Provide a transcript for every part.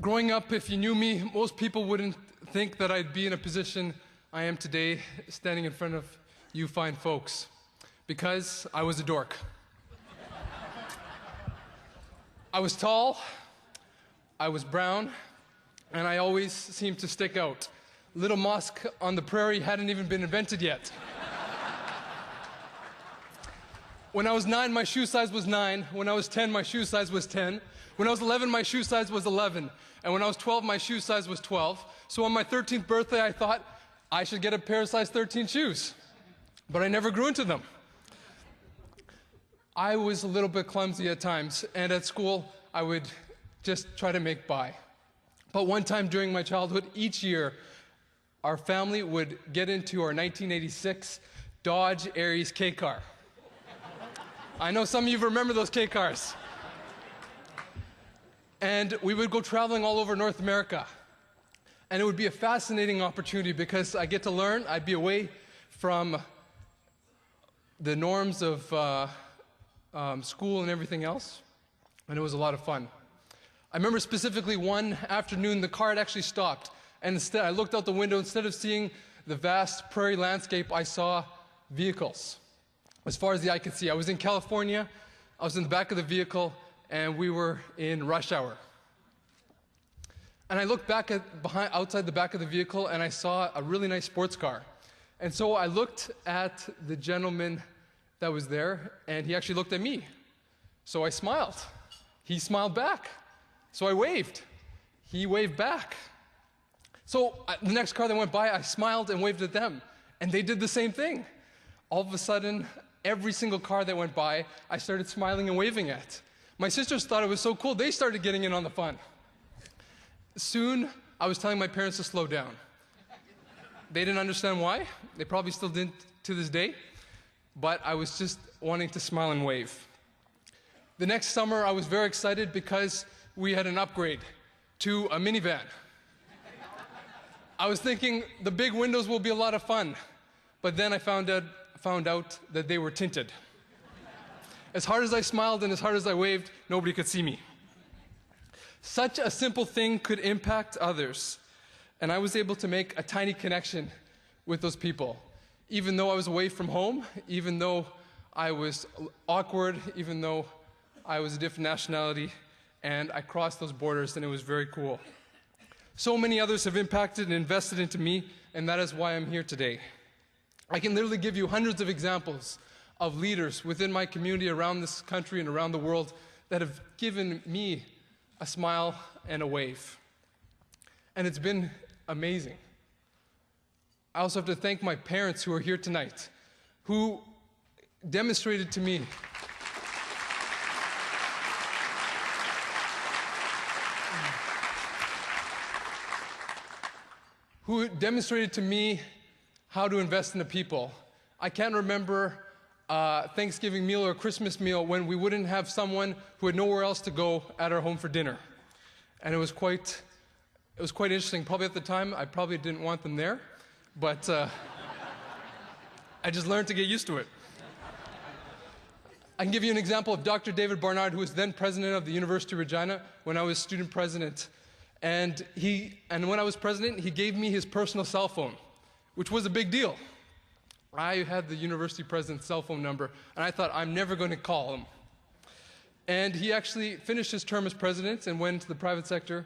Growing up, if you knew me, most people wouldn't think that I'd be in a position I am today, standing in front of you fine folks, because I was a dork. I was tall, I was brown, and I always seemed to stick out. Little mosque on the prairie hadn't even been invented yet. When I was 9, my shoe size was 9. When I was 10, my shoe size was 10. When I was 11, my shoe size was 11. And when I was 12, my shoe size was 12. So on my 13th birthday, I thought I should get a pair of size 13 shoes. But I never grew into them. I was a little bit clumsy at times, and at school, I would just try to make by. But one time during my childhood, each year, our family would get into our 1986 Dodge Aries K car. I know some of you remember those K cars. And we would go traveling all over North America. And it would be a fascinating opportunity because I get to learn. I'd be away from the norms of school and everything else. And it was a lot of fun. I remember specifically one afternoon, the car had actually stopped. And instead, I looked out the window. Instead of seeing the vast prairie landscape, I saw vehicles as far as the eye could see. I was in California. I was in the back of the vehicle, and we were in rush hour. And I looked back outside the back of the vehicle, and I saw a really nice sports car. And so I looked at the gentleman that was there, and he actually looked at me. So I smiled. He smiled back. So I waved. He waved back. So the next car that went by, I smiled and waved at them. And they did the same thing. All of a sudden, every single car that went by, I started smiling and waving at. My sisters thought it was so cool, they started getting in on the fun. Soon, I was telling my parents to slow down. They didn't understand why. They probably still didn't to this day. But I was just wanting to smile and wave. The next summer, I was very excited because we had an upgrade to a minivan. I was thinking the big windows will be a lot of fun. But then I found out that they were tinted. As hard as I smiled and as hard as I waved, nobody could see me. Such a simple thing could impact others. And I was able to make a tiny connection with those people. Even though I was away from home, even though I was awkward, even though I was a different nationality, and I crossed those borders, and it was very cool. So many others have impacted and invested into me, and that is why I'm here today. I can literally give you hundreds of examples of leaders within my community around this country and around the world that have given me a smile and a wave. And it's been amazing. I also have to thank my parents who are here tonight, who demonstrated to me how to invest in the people. I can't remember a Thanksgiving meal or a Christmas meal when we wouldn't have someone who had nowhere else to go at our home for dinner. And it was quite interesting. Probably at the time, I probably didn't want them there, but I just learned to get used to it. I can give you an example of Dr. David Barnard, who was then president of the University of Regina when I was student president. And when I was president, he gave me his personal cell phone, which was a big deal. I had the university president's cell phone number, and I thought, I'm never going to call him. And he actually finished his term as president and went into the private sector,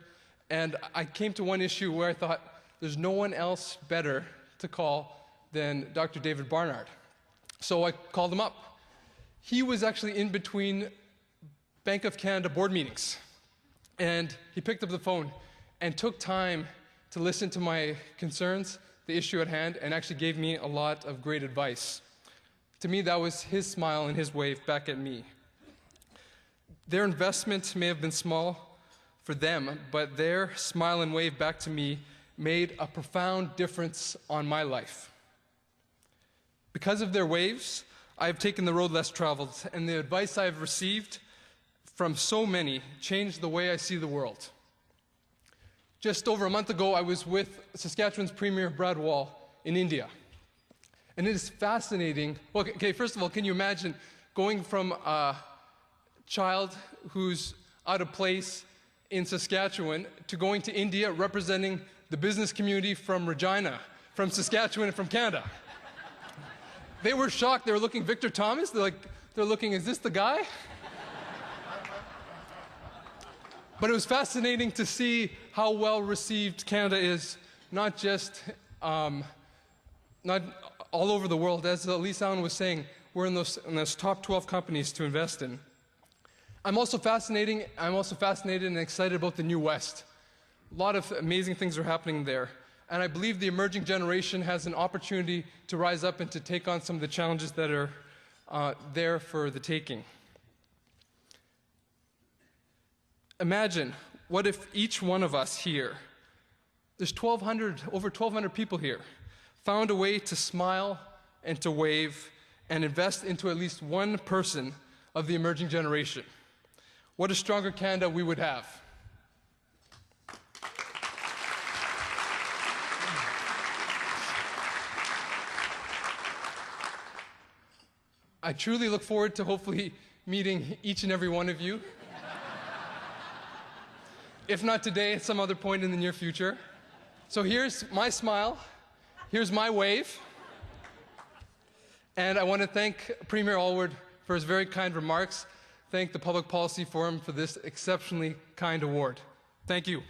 and I came to one issue where I thought, there's no one else better to call than Dr. David Barnard. So I called him up. He was actually in between Bank of Canada board meetings, and he picked up the phone and took time to listen to my concerns, the issue at hand, and actually gave me a lot of great advice. To me, that was his smile and his wave back at me. Their investment may have been small for them, but their smile and wave back to me made a profound difference on my life. Because of their waves, I have taken the road less traveled, and the advice I have received from so many changed the way I see the world. Just over a month ago, I was with Saskatchewan's Premier Brad Wall in India. And it is fascinating. Well, okay, first of all, can you imagine going from a child who's out of place in Saskatchewan to going to India representing the business community from Regina, from Saskatchewan and from Canada. They were shocked. They were looking, Victor Thomas? They're looking, is this the guy? But it was fascinating to see how well received Canada is, not just, not all over the world. As Lisa Allen was saying, we're in those top 12 companies to invest in. I'm also fascinated and excited about the New West. A lot of amazing things are happening there. And I believe the emerging generation has an opportunity to rise up and to take on some of the challenges that are there for the taking. Imagine, what if each one of us here, there's over 1,200 people here, found a way to smile and to wave and invest into at least one person of the emerging generation. What a stronger Canada we would have. I truly look forward to hopefully meeting each and every one of you. If not today, at some other point in the near future. So here's my smile, here's my wave, and I want to thank Premier Alward for his very kind remarks, thank the Public Policy Forum for this exceptionally kind award. Thank you.